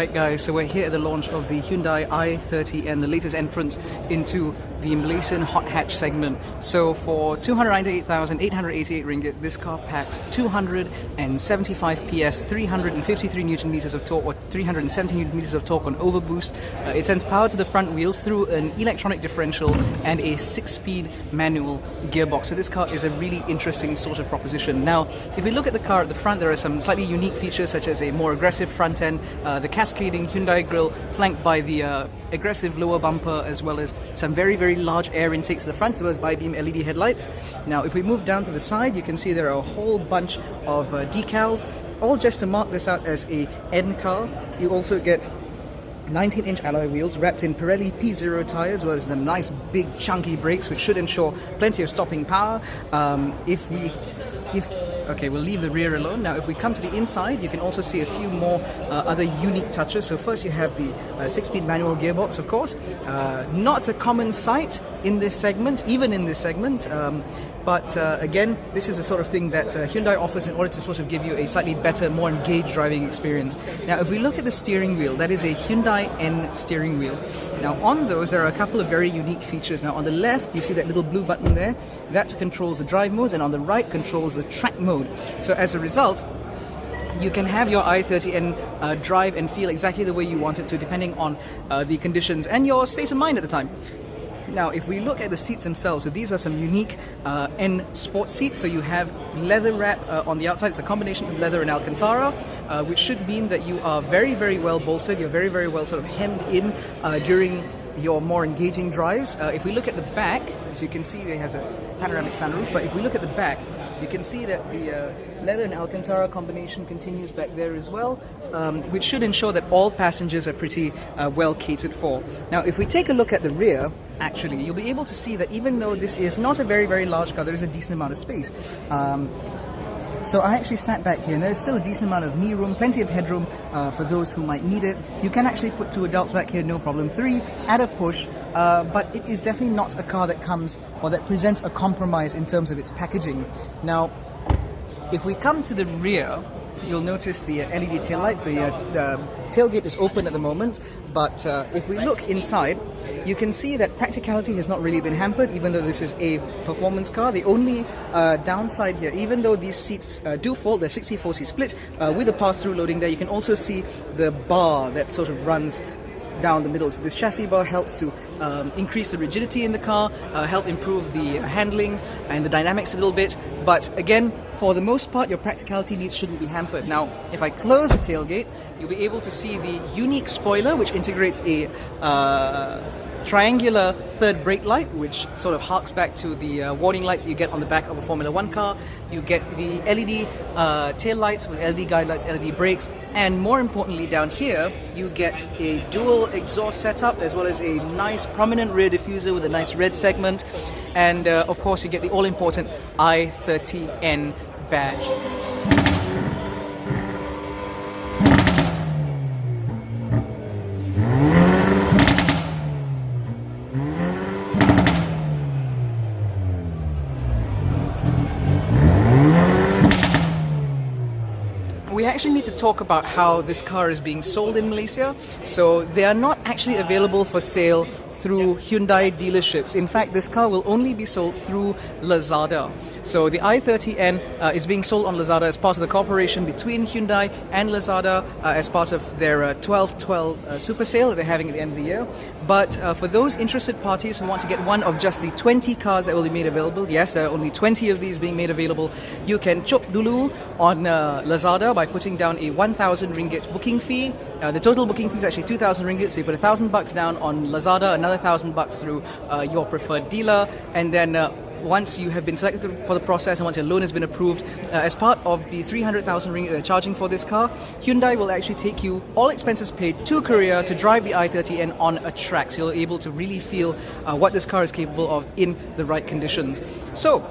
Alright guys, so we're here at the launch of the Hyundai i30 and the latest entrance into the Malaysian hot hatch segment. So for 298,888 ringgit, this car packs 275 PS, 353 Newton meters of torque, or 370 Newton meters of torque on overboost. It sends power to the front wheels through an electronic differential and a 6-speed manual gearbox. So this car is a really interesting sort of proposition. Now, if we look at the car at the front, there are some slightly unique features such as a more aggressive front end, the cascading Hyundai grille flanked by the aggressive lower bumper, as well as some very large air intakes to the front, as well as bi-beam LED headlights. Now, if we move down to the side, you can see there are a whole bunch of decals, all just to mark this out as a N car. You also get 19-inch alloy wheels wrapped in Pirelli P0 tyres, as well as some nice big chunky brakes, which should ensure plenty of stopping power. Okay, we'll leave the rear alone. Now, if we come to the inside, you can also see a few more other unique touches. So first you have the 6-speed manual gearbox, of course. Not a common sight in this segment, even in this segment. But again, this is the sort of thing that Hyundai offers in order to sort of give you a slightly better, more engaged driving experience. Now, if we look at the steering wheel, that is a Hyundai N steering wheel. Now, on those, there are a couple of very unique features. Now, on the left, you see that little blue button there. That controls the drive modes, and on the right controls the track mode. So as a result, you can have your i30N drive and feel exactly the way you want it to, depending on the conditions and your state of mind at the time. Now, if we look at the seats themselves, so these are some unique N Sport seats. So you have leather wrap on the outside. It's a combination of leather and Alcantara, which should mean that you are very well bolstered. You're very well sort of hemmed in during your more engaging drives. If we look at the back, so you can see it has a panoramic sunroof, but if we look at the back, you can see that the leather and Alcantara combination continues back there as well, which should ensure that all passengers are pretty well catered for. Now, if we take a look at the rear, actually, you'll be able to see that even though this is not a very large car, there is a decent amount of space. So I actually sat back here, and there's still a decent amount of knee room, plenty of headroom for those who might need it. You can actually put 2 adults back here, no problem. 3 at a push, but it is definitely not a car that comes or that presents a compromise in terms of its packaging. Now, if we come to the rear, you'll notice the LED taillights. The tailgate is open at the moment, but if we look inside, you can see that practicality has not really been hampered, even though this is a performance car. The only downside here, even though these seats do fold, they're 60-40 split, with a pass-through loading there, you can also see the bar that sort of runs down the middle. So this chassis bar helps to increase the rigidity in the car, help improve the handling and the dynamics a little bit. But again, for the most part, your practicality needs shouldn't be hampered. Now, if I close the tailgate, you'll be able to see the unique spoiler, which integrates a triangular third brake light, which sort of harks back to the warning lights that you get on the back of a Formula 1 car. You get the LED tail lights with LED guide lights, LED brakes, and more importantly down here, you get a dual exhaust setup, as well as a nice prominent rear diffuser with a nice red segment, and of course you get the all-important i30N badge. We actually need to talk about how this car is being sold in Malaysia. So they are not actually available for sale through Hyundai dealerships. In fact, this car will only be sold through Lazada. So the i30N is being sold on Lazada as part of the cooperation between Hyundai and Lazada as part of their 12/12 super sale that they're having at the end of the year. But for those interested parties who want to get one of just the 20 cars that will be made available, yes, there are only 20 of these being made available, you can chop dulu on Lazada by putting down a 1,000 ringgit booking fee. The total booking fee is actually 2,000 ringgit, so you put $1,000 down on Lazada, another $1,000 through your preferred dealer, and then once you have been selected for the process and once your loan has been approved, as part of the 300,000 ringgit they're charging for this car, Hyundai will actually take you, all expenses paid, to Korea to drive the i30N on a track, so you're able to really feel what this car is capable of in the right conditions. So,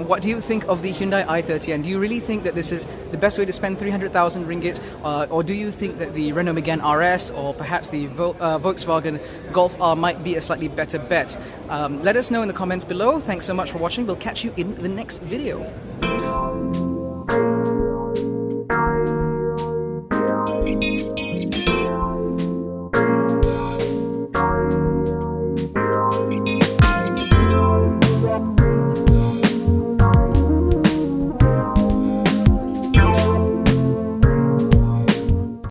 what do you think of the Hyundai i30? And do you really think that this is the best way to spend 300,000 ringgit? Or do you think that the Renault Megane RS or perhaps the Volkswagen Golf R might be a slightly better bet? Let us know in the comments below. Thanks so much for watching. We'll catch you in the next video.